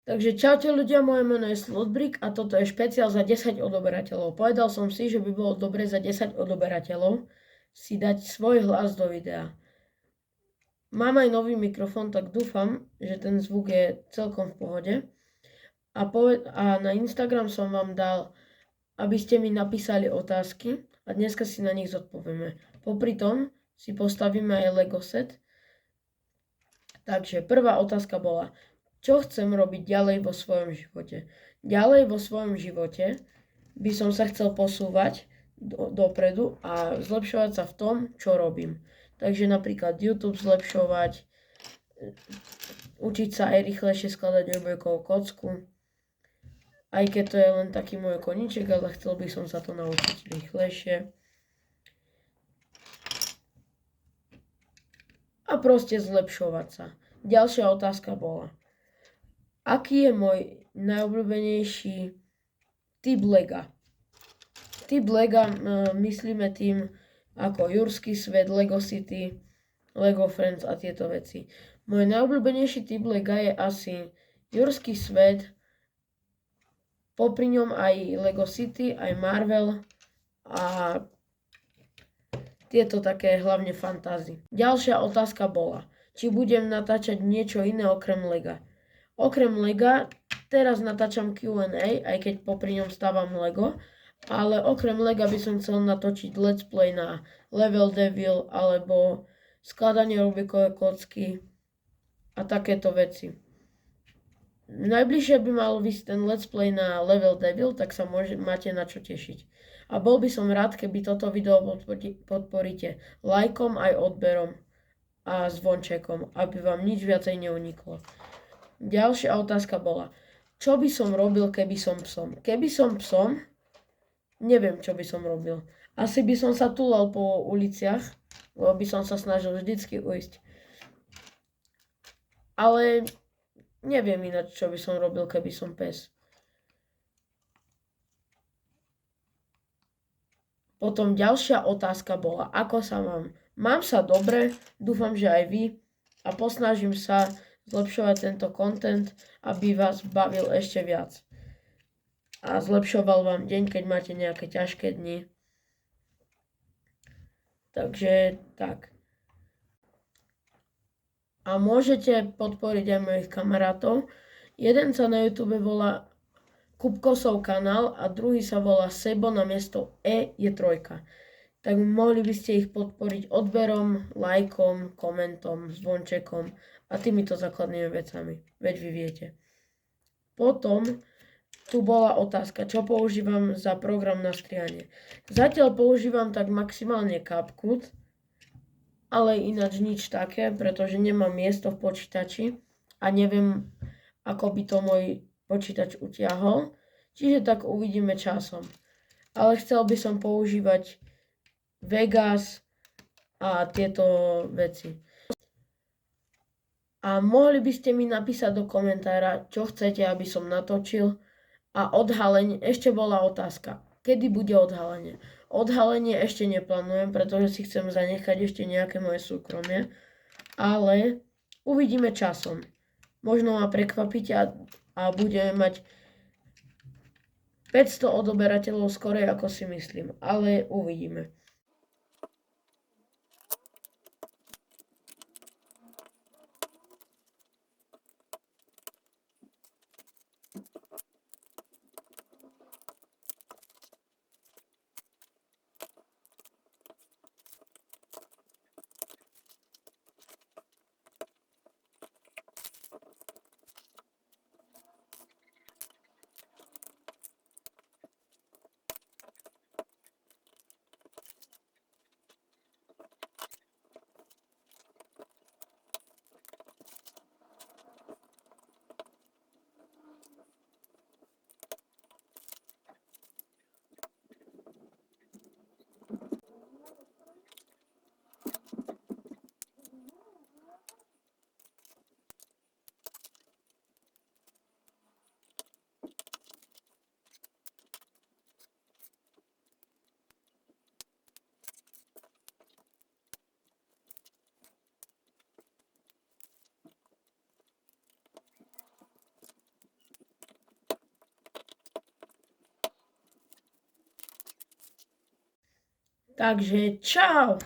Takže čaute ľudia, moje meno je Slotbrick a toto je špeciál za 10 odoberateľov. Povedal som si, že by bolo dobre za 10 odoberateľov si dať svoj hlas do videa. Mám aj nový mikrofón, tak dúfam, že ten zvuk je celkom v pohode. A na Instagram som vám dal, aby ste mi napísali otázky a dneska si na nich zodpovieme. Popri tom si postavíme aj Lego set. Takže prvá otázka bola: čo chcem robiť ďalej vo svojom živote? Ďalej vo svojom živote by som sa chcel posúvať dopredu a zlepšovať sa v tom, čo robím. Takže napríklad YouTube zlepšovať, učiť sa aj rýchlejšie skladať obojkovú kocku. Aj keď to je len taký môj koníček, ale chcel by som sa to naučiť rýchlejšie. A proste zlepšovať sa. Ďalšia otázka bola: aký je môj najobľúbenejší typ Lega? Typ Lega myslíme tým ako Jurský svet, Lego City, Lego Friends a tieto veci. Môj najobľúbenejší typ Lega je asi Jurský svet, popri ňom aj Lego City, aj Marvel a tieto také hlavne fantasy. Ďalšia otázka bola: či budem natáčať niečo iné okrem Lega. Okrem Lega teraz natáčam Q&A, aj keď popri ňom stávam Lego, ale okrem Lega by som chcel natočiť let's play na Level Devil alebo skladanie Rubikovej kocky a takéto veci. Najbližšie by mal ísť ten let's play na Level Devil, tak sa máte na čo tešiť. A bol by som rád, keby toto video podporíte lajkom aj odberom a zvončekom, aby vám nič viacej neuniklo. Ďalšia otázka bola: čo by som robil, keby som psom? Keby som psom, neviem, čo by som robil. Asi by som sa túlal po uliciach, lebo by som sa snažil vždycky ujsť. Ale neviem ináč, čo by som robil, keby som pes. Potom ďalšia otázka bola: ako sa mám? Mám sa dobre, dúfam, že aj vy, a posnažím sa zlepšovať tento content, aby vás bavil ešte viac. A zlepšoval vám deň, keď máte nejaké ťažké dni. Takže tak. A môžete podporiť aj mojich kamarátov. Jeden sa na YouTube volá Kupkosov kanál a druhý sa volá Sebo, na miesto E je trojka. Tak mohli by ste ich podporiť odberom, lajkom, komentom, zvončekom a týmito základnými vecami. Veď vy viete. Potom tu bola otázka: čo používam za program na strihanie. Zatiaľ používam tak maximálne CapCut, ale ináč nič také, pretože nemám miesto v počítači a neviem, ako by to môj počítač utiahol. Čiže tak uvidíme časom. Ale chcel by som používať Vegas a tieto veci. A mohli by ste mi napísať do komentára, čo chcete, aby som natočil. A odhalenie, ešte bola otázka: kedy bude odhalenie? Odhalenie ešte neplánujem, pretože si chcem zanechať ešte nejaké moje súkromie. Ale uvidíme časom. Možno ma prekvapíte a budeme mať 500 odoberateľov skorej, ako si myslím. Ale uvidíme. Takže čau!